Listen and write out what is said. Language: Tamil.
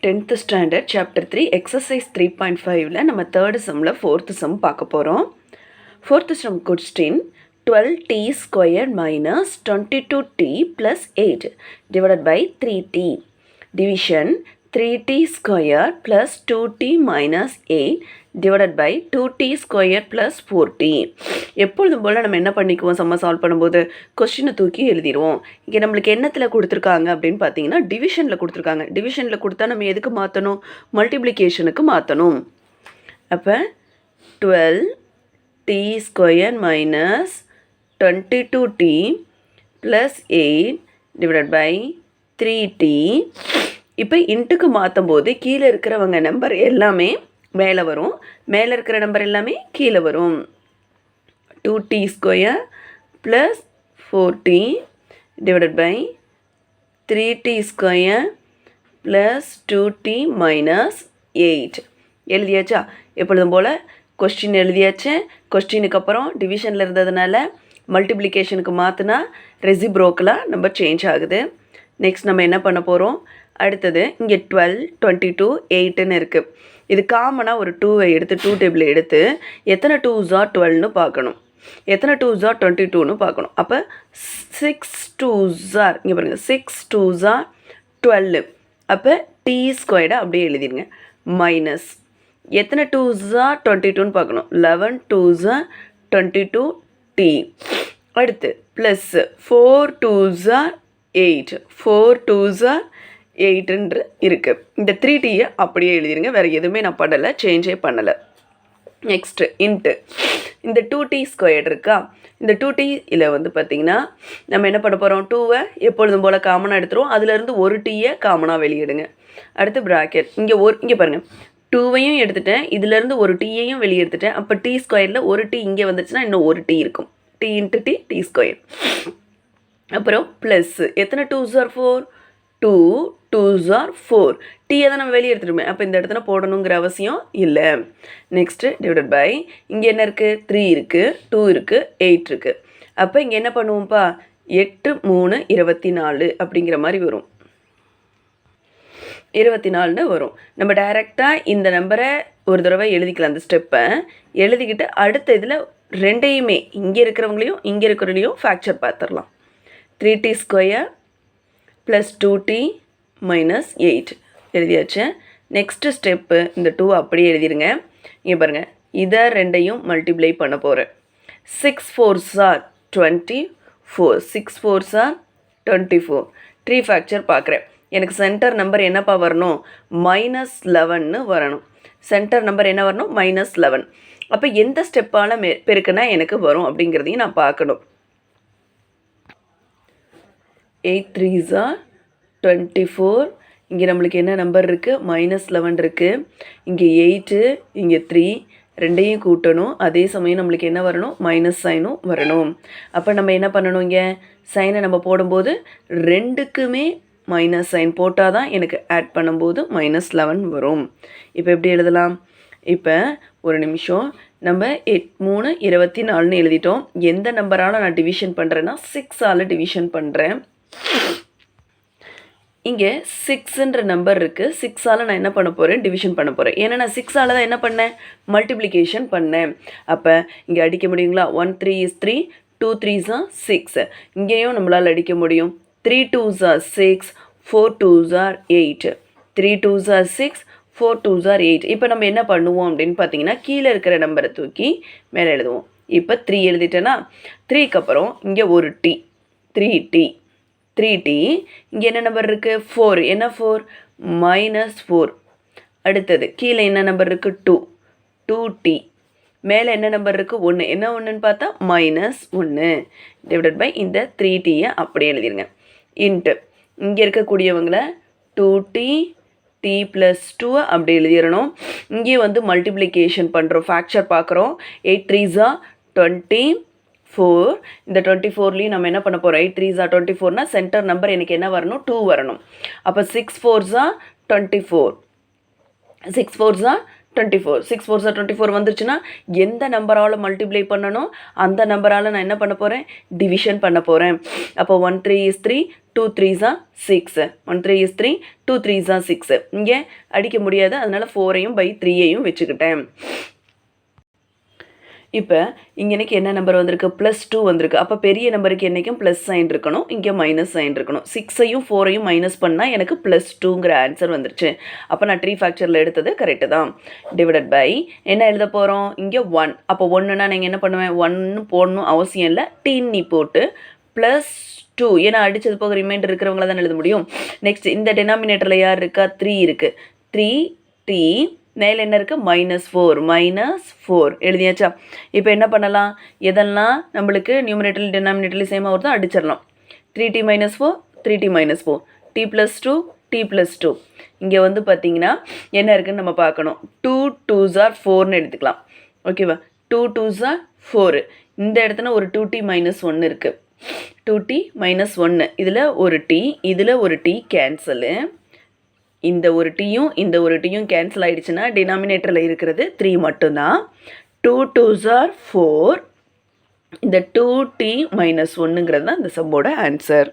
10th ஸ்டாண்டர்ட் சாப்டர் 3 எக்ஸசைஸ் 3.5ல நம்ம தேர்டு சம்மில் ஃபோர்த்து சம் பார்க்க போகிறோம். Fourth sum question 12t square minus 22t plus 8 divided by 3t. Division 3t square plus 2t minus 8 divided by 2t square plus 4t. எப்பொழுதும் போல் நம்ம என்ன பண்ணிக்குவோம், சம்ம சால்வ் பண்ணும்போது கொஸ்டினை தூக்கி எழுதிடுவோம். இங்கே நம்மளுக்கு என்னத்தில் கொடுத்துருக்காங்க அப்படின்னு பார்த்தீங்கன்னா டிவிஷனில் கொடுத்துருக்காங்க. டிவிஷனில் கொடுத்தா நம்ம எதுக்கு மாற்றணும், மல்டிப்ளிகேஷனுக்கு மாற்றணும். அப்போ 12t square minus 22t plus 8 divided by 3t. இப்போ இன்ட்டுக்கு மாற்றும் போது கீழே இருக்கிறவங்க நம்பர் எல்லாமே மேலே வரும், மேலே இருக்கிற நம்பர் எல்லாமே கீழே வரும். 2t square plus 4t divided by 3t square plus 2t minus 8 எழுதியாச்சா? எப்பொழுதும் போல் கொஸ்டின் எழுதியாச்சு. கொஸ்டினுக்கு அப்புறம் டிவிஷனில் இருந்ததுனால மல்டிப்ளிகேஷனுக்கு மாற்றினா ரெசிப்ரோக்கலாக நம்பர் சேஞ்ச் ஆகுது. நெக்ஸ்ட் நம்ம என்ன பண்ண போகிறோம், அடுத்தது இங்கே 12, 22, 8ன்னு இருக்குது. இது காமனாக ஒரு 2வை எடுத்து 2 டேபிள் எடுத்து எத்தனை 2s are 12ன்னு பார்க்கணும், எத்தனை 2s are 22ன்னு பார்க்கணும். அப்போ 6 2s are, இங்கே பாருங்கள், 6 2s are 12. அப்போ t ஸ்கொயர்டை அப்படியே எழுதிடுங்க. மைனஸ் எத்தனை 2s are 22ன்னு பார்க்கணும், 11 2s are 22t. அடுத்து plus 4 2s are 8, 4 2s are 8ன்று இருக்குது. இந்த 3tயை அப்படியே எழுதிருங்க, வேறு எதுவுமே நான் பண்ணலை, சேஞ்சே பண்ணலை. நெக்ஸ்ட்டு இன்ட்டு இந்த 2t ஸ்கொயர்டு இருக்கா, இந்த 2t இதில் வந்து பார்த்திங்கன்னா நம்ம என்ன பண்ண போகிறோம், 2வை எப்பொழுதும் போல் காமனாக எடுத்துருவோம், அதுலேருந்து ஒரு டீயை காமனாக வெளியிடுங்க. அடுத்து ப்ராக்கெட் இங்கே பாருங்கள், 2வையும் எடுத்துட்டேன், இதுலேருந்து ஒரு டீயையும் வெளியே எடுத்துட்டேன். அப்போ t ஸ்கொயரில் ஒரு டீ இங்கே வந்துச்சுன்னா இன்னும் ஒரு டீ இருக்கும், t இன்ட்டு t ஸ்கொயர். அப்புறம் ப்ளஸ் எத்தனை 2s are 4, 2 2s are 4. டீயை தான் நம்ம வெளியே எடுத்துடுமே, அப்போ இந்த இடத்துல போடணுங்கிற அவசியம் இல்லை. நெக்ஸ்ட்டு டிவைடட் பை இங்கே என்ன இருக்குது, 3 இருக்குது, 2 இருக்குது, 8 இருக்குது. அப்போ இங்கே என்ன பண்ணுவோம்ப்பா, 8 3 24 அப்படிங்கிற மாதிரி வரும், 24ன்னு வரும். நம்ம டைரெக்டாக இந்த நம்பரை ஒரு தடவை எழுதிக்கலாம், அந்த ஸ்டெப்பை எழுதிக்கிட்டு அடுத்த இதில் ரெண்டையுமே இங்கே இருக்கிறவங்களையும் இங்கே இருக்கிறவங்களையும் ஃபேக்சர் பார்த்துடலாம். 3t square plus 2t minus 8 எழுதியாச்சு. நெக்ஸ்ட்டு ஸ்டெப்பு இந்த 2 அப்படியே எழுதிடுங்க. இங்கே பாருங்கள், இதை ரெண்டையும் மல்டிப்ளை பண்ண போகிறேன். 6 4s are 24, 6 4s are 24. 3 ஃபேக்சர் பார்க்குறேன். எனக்கு சென்டர் நம்பர் என்னப்பா வரணும், -11ன்னு வரணும். சென்டர் நம்பர் என்ன வரணும், -11. அப்போ எந்த ஸ்டெப்பால் பெருக்குனா எனக்கு வரும் அப்படிங்கிறதையும் நான் பார்க்கணும். 8 3s are 24. இங்கே நம்மளுக்கு என்ன நம்பர் இருக்குது, -11 இருக்குது. இங்கே 8, இங்கே 3, ரெண்டையும் கூட்டணும். அதே சமயம் நம்மளுக்கு என்ன வரணும், மைனஸ் சைனும் வரணும். அப்போ நம்ம என்ன பண்ணணும், இங்கே சைனை நம்ம போடும்போது ரெண்டுக்குமே மைனஸ் சைன் போட்டால் தான் எனக்கு ஆட் பண்ணும்போது -11 வரும். இப்போ எப்படி எழுதலாம், இப்போ ஒரு நிமிஷம், நம்ம 8 3 24ன்னு எழுதிட்டோம். எந்த நம்பரால் நான் டிவிஷன் பண்ணுறேன்னா 6ஆல் டிவிஷன் பண்ணுறேன். இங்கே 6ன்ற நம்பர் இருக்குது, 6ஆல் நான் என்ன பண்ண போகிறேன், டிவிஷன் பண்ண போகிறேன். ஏன்னா நான் 6ஆல் தான் என்ன பண்ணேன், மல்டிப்ளிகேஷன் பண்ணேன். அப்போ இங்கே அடிக்க முடியுங்களா, 1 3 is 3, 2 3s are 6. இங்கேயும் நம்மளால் அடிக்க முடியும். 3 2s are 6, 4 2s are 8, 3 2s are 6, 4 2s are 8. இப்போ நம்ம என்ன பண்ணுவோம் அப்படின்னு பார்த்தீங்கன்னா கீழே இருக்கிற நம்பரை தூக்கி மேலே எழுதுவோம். இப்போ 3 எழுதிட்டேன்னா 3க்கு அப்புறம் இங்கே ஒரு t, 3t, 3t. இங்கே என்ன நம்பர் இருக்குது, 4. என்ன 4, -4. அடுத்தது கீழே என்ன நம்பர் இருக்குது, 2, 2t. மேலே என்ன நம்பர் இருக்குது, 1. என்ன 1ன்னு பார்த்தா -1 டிவைடட் பை இந்த 3tயை அப்படியே எழுதிருங்க. இன்ட்டு இங்கே இருக்கக்கூடியவங்களை 2t t ப்ளஸ் 2 அப்படி எழுதிடணும். இங்கே வந்து மல்டிப்ளிகேஷன் பண்ணுறோம், ஃபேக்சர் பார்க்குறோம். 8 3s are 24. இந்த 24லேயும் நம்ம என்ன பண்ண போகிறோம், 8 3s are 24னா சென்டர் நம்பர் எனக்கு என்ன வரணும், 2 வரணும். அப்போ 6 4s are 24, 6 4s are 24 6 4 24 வந்துருச்சுன்னா எந்த நம்பரால் மல்டிப்ளை பண்ணணும் அந்த நம்பரால் நான் என்ன பண்ண போகிறேன் டிவிஷன் பண்ண போகிறேன். அப்போ 1 3 is 3 2 3s are 6 1 3 is 3 2 3s are 6 இங்கே அடிக்க முடியாது, அதனால் 4ஐயும் பை 3ஐயும் வச்சுக்கிட்டேன். இப்போ இங்கே எனக்கு என்ன நம்பர் வந்திருக்கு +2 வந்திருக்கு. அப்போ பெரிய நம்பருக்கு என்றைக்கும் ப்ளஸ் சைன் இருக்கணும், இங்கே மைனஸ் சைன் இருக்கணும். 6ஐயும் 4ஐயும் மைனஸ் பண்ணால் எனக்கு +2ங்கிற ஆன்சர் வந்துருச்சு. அப்போ நான் ட்ரீ ஃபேக்டரில் எடுத்தது கரெக்டு தான். டிவைடட் பை என்ன எழுத போகிறோம் இங்கே 1. அப்போ 1ன்னா நீங்கள் என்ன பண்ணுவேன் 1 போடணும் அவசியம் இல்லை, டீன்னு போட்டு +2 ஏன்னா அடித்தது போக ரிமைண்டர் இருக்கிறவங்கள தான் எழுத முடியும். நெக்ஸ்ட் இந்த டெனாமினேட்டரில் யார் இருக்கா 3 இருக்குது. 3t மேலே என்ன இருக்குது -4 எழுதியாச்சா. இப்போ என்ன பண்ணலாம் எதெல்லாம் நம்மளுக்கு நியூமினேட்டர் டெனாமினேட்டர்லேயும் சேமாக வருதோ அடிச்சிடலாம். 3t - 4 3t - 4 t + 2 t + 2 இங்கே வந்து பார்த்தீங்கன்னா என்ன இருக்குதுன்னு நம்ம பார்க்கணும். 2 2s are 4ன்னு எடுத்துக்கலாம். ஓகேவா 2 2s are 4. இந்த இடத்துல ஒரு 2t - 1 இருக்குது. 2t - 1 இதில் ஒரு t இதில் ஒரு t கேன்சலு. இந்த ஒரு டீயும் இந்த ஒரு டீயும் கேன்சல் ஆகிடுச்சுன்னா டினாமினேட்டரில் இருக்கிறது 3 மட்டும்தான். 2 2s are 4. இந்த 2t - 1ங்கிறது தான் இந்த சம்மோட ஆன்சர்.